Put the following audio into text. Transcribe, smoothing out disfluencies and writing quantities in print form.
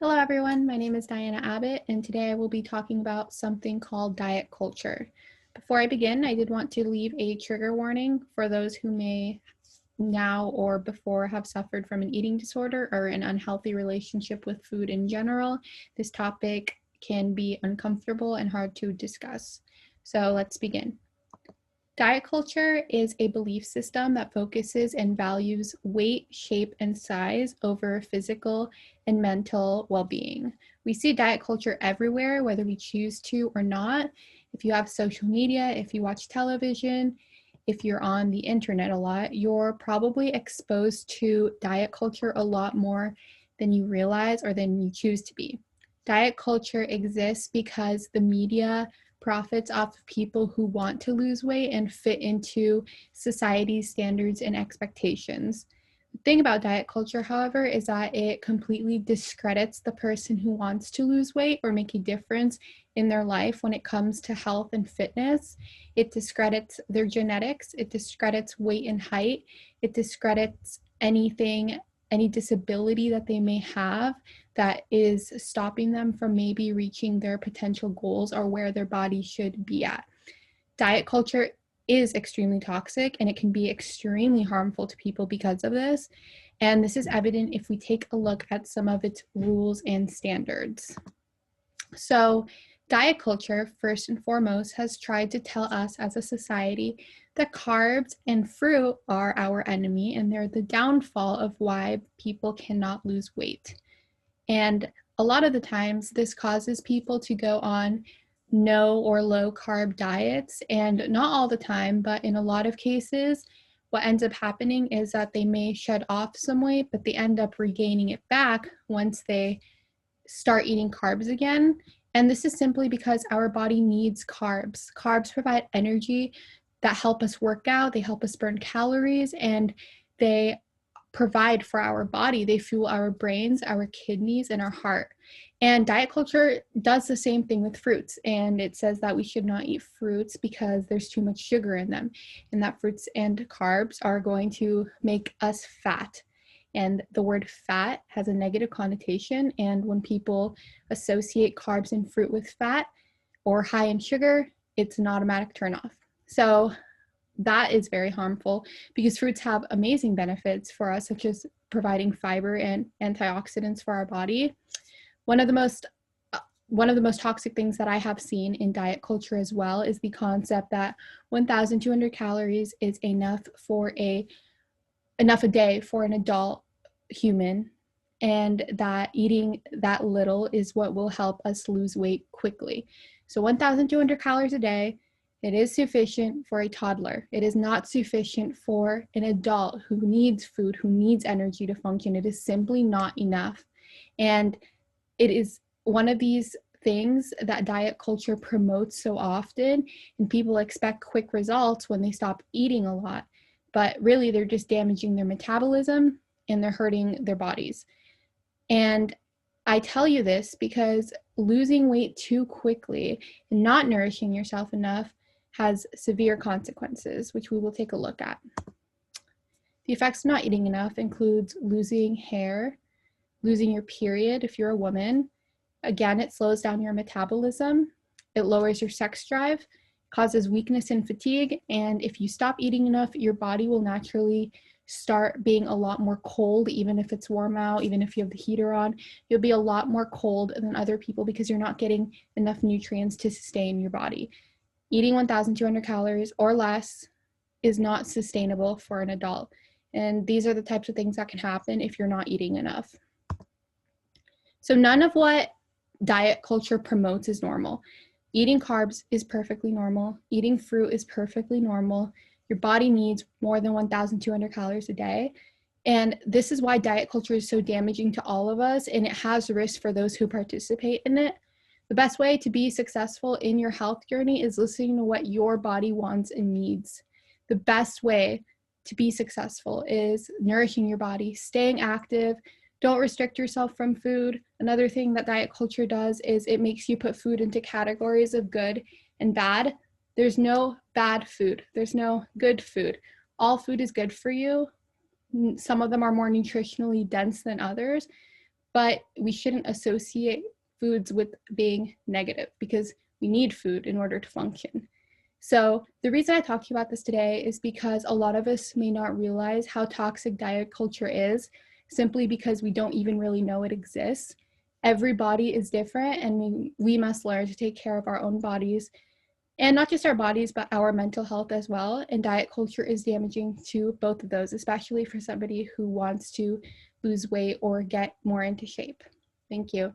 Hello everyone, my name is Diana Abbott and today I will be talking about something called diet culture. Before I begin, I did want to leave a trigger warning for those who may now or before have suffered from an eating disorder or an unhealthy relationship with food in general. This topic can be uncomfortable and hard to discuss. So let's begin. Diet culture is a belief system that focuses and values weight, shape, and size over physical and mental well-being. We see diet culture everywhere, whether we choose to or not. If you have social media, if you watch television, if you're on the internet a lot, you're probably exposed to diet culture a lot more than you realize or than you choose to be. Diet culture exists because the media profits off of people who want to lose weight and fit into society's standards and expectations. The thing about diet culture, however, is that it completely discredits the person who wants to lose weight or make a difference in their life when it comes to health and fitness. It discredits their genetics, it discredits weight and height, it discredits anything, any disability that they may have that is stopping them from maybe reaching their potential goals or where their body should be at. Diet culture is extremely toxic and it can be extremely harmful to people because of this. And this is evident if we take a look at some of its rules and standards. So, diet culture, first and foremost, has tried to tell us as a society that carbs and fruit are our enemy and they're the downfall of why people cannot lose weight. And a lot of the times, this causes people to go on no or low carb diets. And not all the time, but in a lot of cases, what ends up happening is that they may shed off some weight, but they end up regaining it back once they start eating carbs again. And this is simply because our body needs carbs. Carbs provide energy that help us work out, they help us burn calories, and they provide for our body. They fuel our brains, our kidneys, and our heart. And diet culture does the same thing with fruits. And it says that we should not eat fruits because there's too much sugar in them, and that fruits and carbs are going to make us fat. And the word fat has a negative connotation. And when people associate carbs and fruit with fat or high in sugar, it's an automatic turnoff. So that is very harmful because fruits have amazing benefits for us, such as providing fiber and antioxidants for our body. One of the most toxic things that I have seen in diet culture as well is the concept that 1,200 calories is enough a day for an adult human, and that eating that little is what will help us lose weight quickly. So 1,200 calories a day, it is sufficient for a toddler. It is not sufficient for an adult who needs food, who needs energy to function. It is simply not enough. And it is one of these things that diet culture promotes so often, and people expect quick results when they stop eating a lot. But really, they're just damaging their metabolism and they're hurting their bodies. And I tell you this because losing weight too quickly and not nourishing yourself enough has severe consequences, which we will take a look at. The effects of not eating enough includes losing hair, losing your period if you're a woman. Again, it slows down your metabolism. It lowers your sex drive, causes weakness and fatigue. And if you stop eating enough, your body will naturally start being a lot more cold, even if it's warm out, even if you have the heater on. You'll be a lot more cold than other people because you're not getting enough nutrients to sustain your body. Eating 1,200 calories or less is not sustainable for an adult. And these are the types of things that can happen if you're not eating enough. So none of what diet culture promotes is normal. Eating carbs is perfectly normal. Eating fruit is perfectly normal. Your body needs more than 1,200 calories a day. And this is why diet culture is so damaging to all of us, and it has risks for those who participate in it. The best way to be successful in your health journey is listening to what your body wants and needs. The best way to be successful is nourishing your body, staying active. Don't restrict yourself from food. Another thing that diet culture does is it makes you put food into categories of good and bad. There's no bad food. There's no good food. All food is good for you. Some of them are more nutritionally dense than others, but we shouldn't associate foods with being negative because we need food in order to function. So the reason I talk to you about this today is because a lot of us may not realize how toxic diet culture is simply because we don't even really know it exists. Every body is different, and we must learn to take care of our own bodies, and not just our bodies, but our mental health as well. And diet culture is damaging to both of those, especially for somebody who wants to lose weight or get more into shape. Thank you.